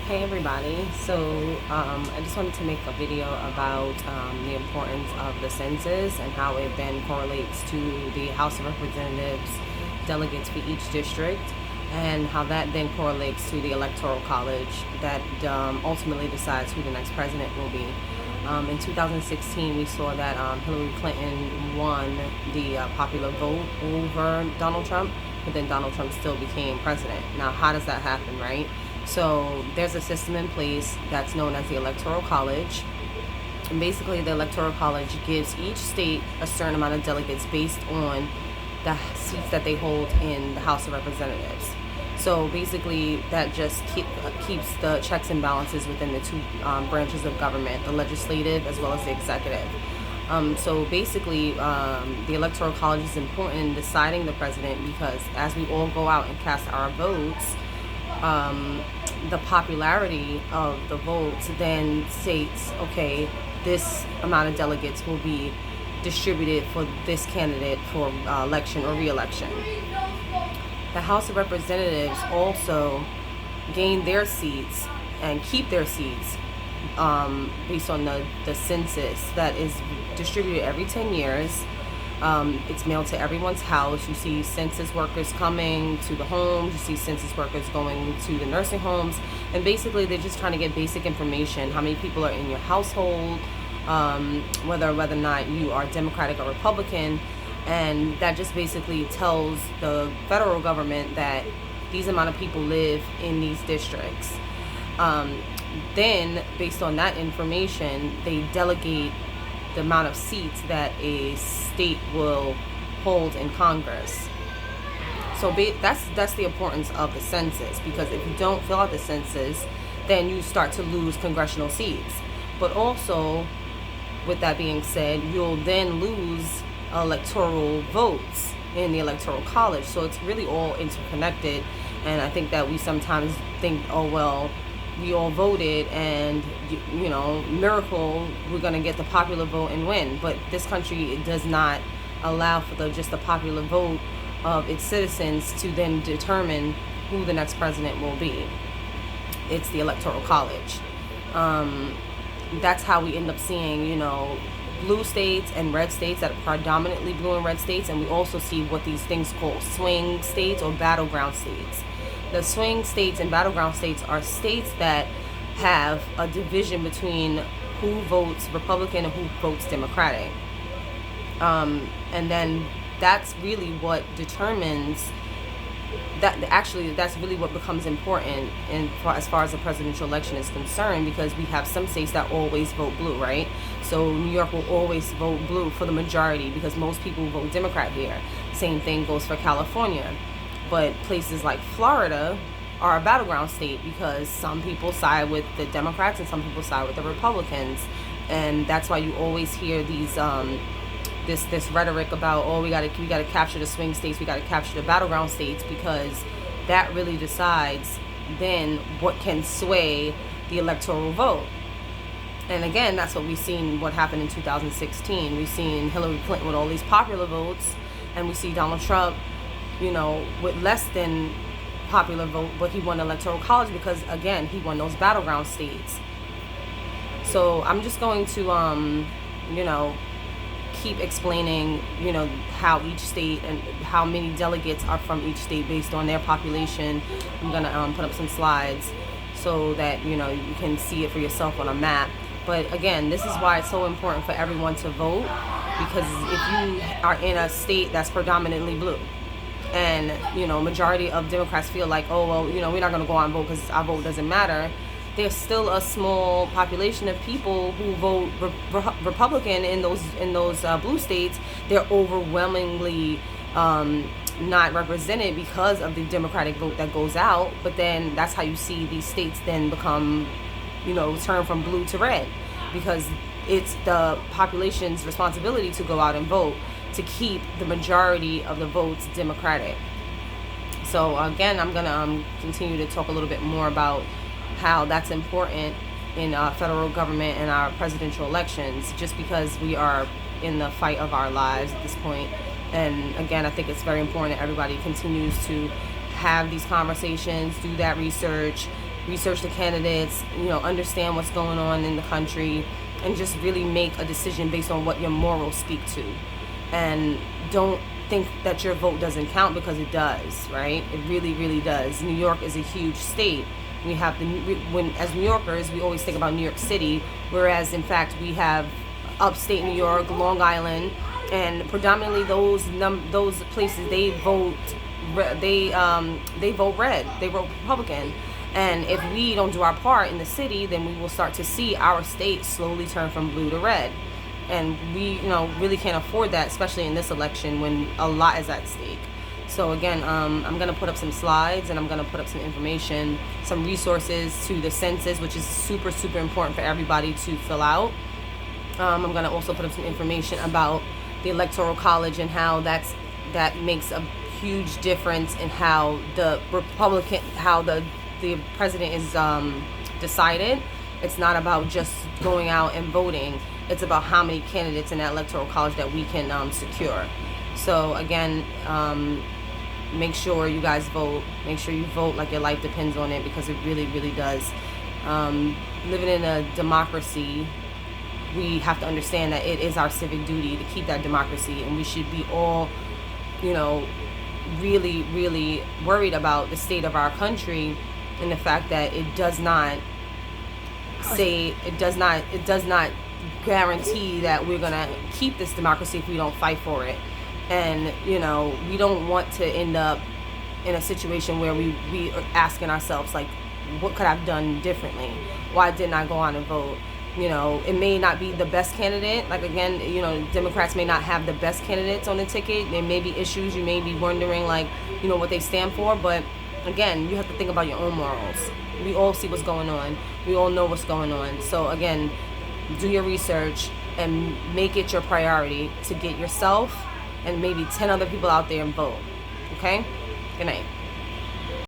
Hey everybody, so I just wanted to make a video about the importance of the census and how it then correlates to the House of Representatives delegates for each district, and how that then correlates to the Electoral College that ultimately decides who the next president will be. In 2016, we saw that Hillary Clinton won the popular vote over Donald Trump, but then Donald Trump still became president. Now, how does that happen, right? So there's a system in place that's known as the Electoral College. And basically, the Electoral College gives each state a certain amount of delegates based on the seats that they hold in the House of Representatives. So basically, that just keeps the checks and balances within the two branches of government, the legislative as well as the executive. So basically, the Electoral College is important in deciding the president because as we all go out and cast our votes, the popularity of the votes then states, okay, this amount of delegates will be distributed for this candidate for election or re-election. The House of Representatives also gain their seats and keep their seats based on the census that is distributed every 10 years. It's mailed to everyone's house. You see census workers coming to the homes. You see census workers going to the nursing homes. And basically, they're just trying to get basic information. How many people are in your household, whether or not you are Democratic or Republican. And that just basically tells the federal government that these amount of people live in these districts. Then, based on that information, they delegate the amount of seats that a state will hold in Congress. So that's the importance of the census, because if you don't fill out the census, then you start to lose congressional seats. But also, with that being said, you'll then lose electoral votes in the Electoral College. So it's really all interconnected. And I think that we sometimes think, oh, well, we all voted and, you know, miracle, we're going to get the popular vote and win. But this country does not allow for just the popular vote of its citizens to then determine who the next president will be. It's the Electoral College. That's how we end up seeing, you know, blue states and red states that are predominantly blue and red states. And we also see what these things call swing states or battleground states. The swing states and battleground states are states that have a division between who votes Republican and who votes Democratic. And then that's really what determines that. Actually, that's really what becomes important as far as the presidential election is concerned, because we have some states that always vote blue, right? So New York will always vote blue for the majority because most people vote Democrat here. Same thing goes for California. But places like Florida are a battleground state because some people side with the Democrats and some people side with the Republicans. And that's why you always hear these this rhetoric about, oh, we gotta capture the swing states, we gotta capture the battleground states, because that really decides then what can sway the electoral vote. And again, that's what we've seen what happened in 2016. We've seen Hillary Clinton with all these popular votes, and we see Donald Trump, you know, with less than popular vote, but he won the Electoral College because, again, he won those battleground states. So I'm just going to, you know, keep explaining, you know, how each state and how many delegates are from each state based on their population. I'm going to put up some slides so that, you know, you can see it for yourself on a map. But again, this is why it's so important for everyone to vote, because if you are in a state that's predominantly blue, and, you know, majority of Democrats feel like, oh, well, you know, we're not going to go out and vote because our vote doesn't matter. There's still a small population of people who vote Republican in those blue states. They're overwhelmingly not represented because of the Democratic vote that goes out. But then that's how you see these states then become, you know, turn from blue to red, because it's the population's responsibility to go out and vote to keep the majority of the votes Democratic. So again, I'm going to continue to talk a little bit more about how that's important in federal government and our presidential elections, just because we are in the fight of our lives at this point. And again, I think it's very important that everybody continues to have these conversations, do that research, research the candidates, understand what's going on in the country, and just really make a decision based on what your morals speak to. And don't think that your vote doesn't count, because it does, right? It really, really does. New York is a huge state. We have as New Yorkers, we always think about New York City, whereas in fact we have upstate New York, Long Island, and predominantly those places they vote red, they vote Republican. And if we don't do our part in the city, then we will start to see our state slowly turn from blue to red. And we, really can't afford that, especially in this election when a lot is at stake. So again, I'm going to put up some slides, and I'm going to put up some information, some resources to the census, which is super, super important for everybody to fill out. I'm going to also put up some information about the Electoral College and how that makes a huge difference in how the president is decided. It's not about just going out and voting. It's about how many candidates in that Electoral College that we can secure. So again, make sure you guys vote. Make sure you vote like your life depends on it, because it really, really does. Living in a democracy, we have to understand that it is our civic duty to keep that democracy, and we should be all, really, really worried about the state of our country, and the fact that it does not guarantee that we're gonna keep this democracy if we don't fight for it. And we don't want to end up in a situation where we are asking ourselves, like, what could I have done differently? Why didn't I go on and vote? It may not be the best candidate. Like, again, Democrats may not have the best candidates on the ticket. There may be issues. You may be wondering, like, what they stand for. But again, you have to think about your own morals. We all see what's going on. We all know what's going on. So again, do your research and make it your priority to get yourself and maybe 10 other people out there and vote. Okay? Good night.